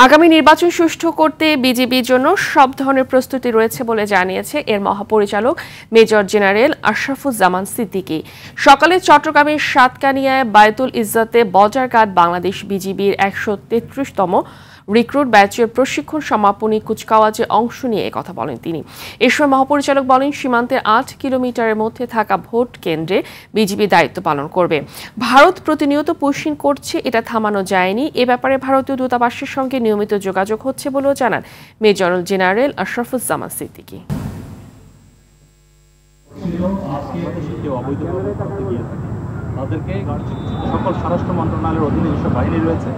আগামী নির্বাচন সুষ্ঠু করতে বিজিবির জন্য সব ধরনের প্রস্তুতি রয়েছে বলে জানিয়েছে এর মহাপরিচালক মেজর জেনারেল আশরাফুজ্জামান সিদ্দিকী। সকালে চট্টগ্রামের সাতকানিয়ায় বায়তুল ইজ্জতে বর্ডার গার্ড বাংলাদেশ বিজিবির ১৩৩তম রিক্রুট ব্যাচের প্রশিক্ষণ সমাপনী কুচকাওয়াজে অংশ নিয়ে কথা বলেন তিনি। এ সময় মহাপরিচালক বলেন, সীমান্তের ৮ কিলোমিটারের মধ্যে থাকা ভোট কেন্দ্রে বিজিবি দায়িত্ব পালন করবে। ভারত প্রতিনিয়ত পুশিং করছে, এটা থামানো যায়নি। এ ব্যাপারে ভারতীয় দূতাবাসের সঙ্গে নিয়মিত যোগাযোগ হচ্ছে বলেও জানান মেজর জেনারেল আশরাফুজ্জামান সিদ্দিকী। তাদেরকে সকল স্বরাষ্ট্র মন্ত্রণালয়ের অধীনে যেসব বাহিনী রয়েছে